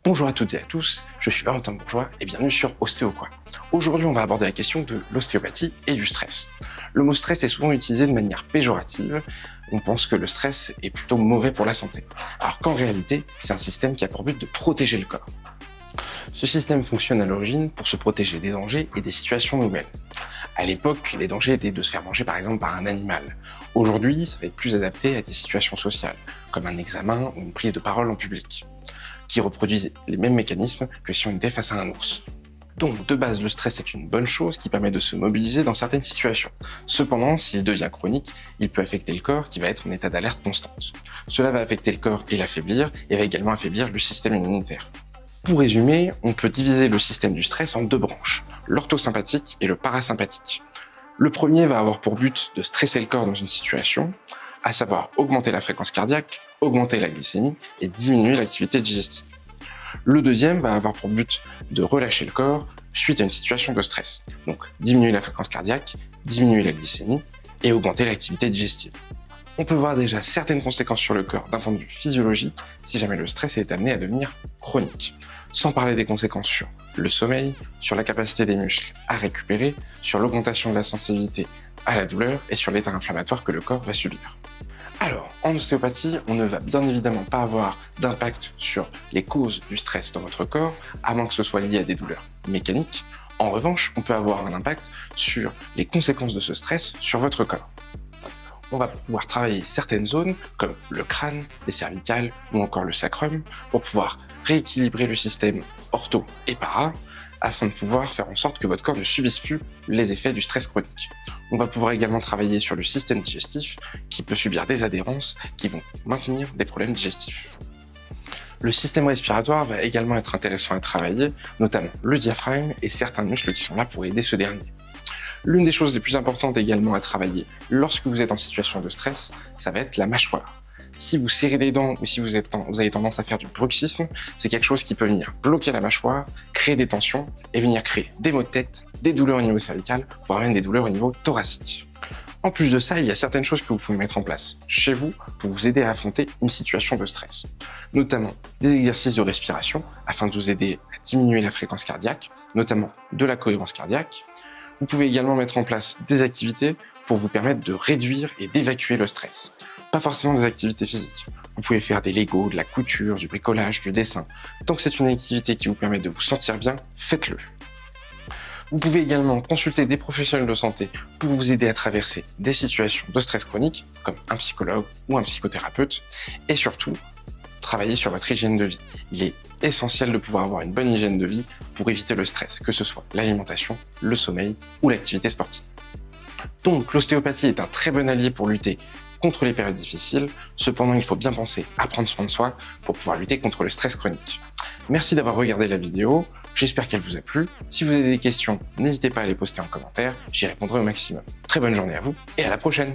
Bonjour à toutes et à tous, je suis Valentin Bourgeois et bienvenue sur Ostéo-quoi. Aujourd'hui, on va aborder la question de l'ostéopathie et du stress. Le mot stress est souvent utilisé de manière péjorative. On pense que le stress est plutôt mauvais pour la santé, alors qu'en réalité, c'est un système qui a pour but de protéger le corps. Ce système fonctionne à l'origine pour se protéger des dangers et des situations nouvelles. À l'époque, les dangers étaient de se faire manger par exemple par un animal. Aujourd'hui, ça va être plus adapté à des situations sociales, comme un examen ou une prise de parole en public, qui reproduisent les mêmes mécanismes que si on était face à un ours. Donc, de base, le stress est une bonne chose qui permet de se mobiliser dans certaines situations. Cependant, s'il devient chronique, il peut affecter le corps qui va être en état d'alerte constante. Cela va affecter le corps et l'affaiblir, et va également affaiblir le système immunitaire. Pour résumer, on peut diviser le système du stress en deux branches, l'orthosympathique et le parasympathique. Le premier va avoir pour but de stresser le corps dans une situation, à savoir augmenter la fréquence cardiaque, augmenter la glycémie et diminuer l'activité digestive. Le deuxième va avoir pour but de relâcher le corps suite à une situation de stress, donc diminuer la fréquence cardiaque, diminuer la glycémie et augmenter l'activité digestive. On peut voir déjà certaines conséquences sur le corps d'un point de vue physiologique si jamais le stress est amené à devenir chronique, sans parler des conséquences sur le sommeil, sur la capacité des muscles à récupérer, sur l'augmentation de la sensibilité à la douleur et sur l'état inflammatoire que le corps va subir. Alors, en ostéopathie, on ne va bien évidemment pas avoir d'impact sur les causes du stress dans votre corps, à moins que ce soit lié à des douleurs mécaniques. En revanche, on peut avoir un impact sur les conséquences de ce stress sur votre corps. On va pouvoir travailler certaines zones, comme le crâne, les cervicales ou encore le sacrum, pour pouvoir rééquilibrer le système ortho et para, afin de pouvoir faire en sorte que votre corps ne subisse plus les effets du stress chronique. On va pouvoir également travailler sur le système digestif, qui peut subir des adhérences qui vont maintenir des problèmes digestifs. Le système respiratoire va également être intéressant à travailler, notamment le diaphragme et certains muscles qui sont là pour aider ce dernier. L'une des choses les plus importantes également à travailler lorsque vous êtes en situation de stress, ça va être la mâchoire. Si vous serrez les dents ou si vous avez tendance à faire du bruxisme, c'est quelque chose qui peut venir bloquer la mâchoire, créer des tensions et venir créer des maux de tête, des douleurs au niveau cervical, voire même des douleurs au niveau thoracique. En plus de ça, il y a certaines choses que vous pouvez mettre en place chez vous pour vous aider à affronter une situation de stress. Notamment des exercices de respiration afin de vous aider à diminuer la fréquence cardiaque, notamment de la cohérence cardiaque. Vous pouvez également mettre en place des activités pour vous permettre de réduire et d'évacuer le stress. Pas forcément des activités physiques. Vous pouvez faire des Lego, de la couture, du bricolage, du dessin. Tant que c'est une activité qui vous permet de vous sentir bien, faites-le. Vous pouvez également consulter des professionnels de santé pour vous aider à traverser des situations de stress chronique, comme un psychologue ou un psychothérapeute, et surtout, travailler sur votre hygiène de vie. Il est essentiel de pouvoir avoir une bonne hygiène de vie pour éviter le stress, que ce soit l'alimentation, le sommeil ou l'activité sportive. Donc, l'ostéopathie est un très bon allié pour lutter contre les périodes difficiles. Cependant, il faut bien penser à prendre soin de soi pour pouvoir lutter contre le stress chronique. Merci d'avoir regardé la vidéo. J'espère qu'elle vous a plu. Si vous avez des questions, n'hésitez pas à les poster en commentaire. J'y répondrai au maximum. Très bonne journée à vous et à la prochaine.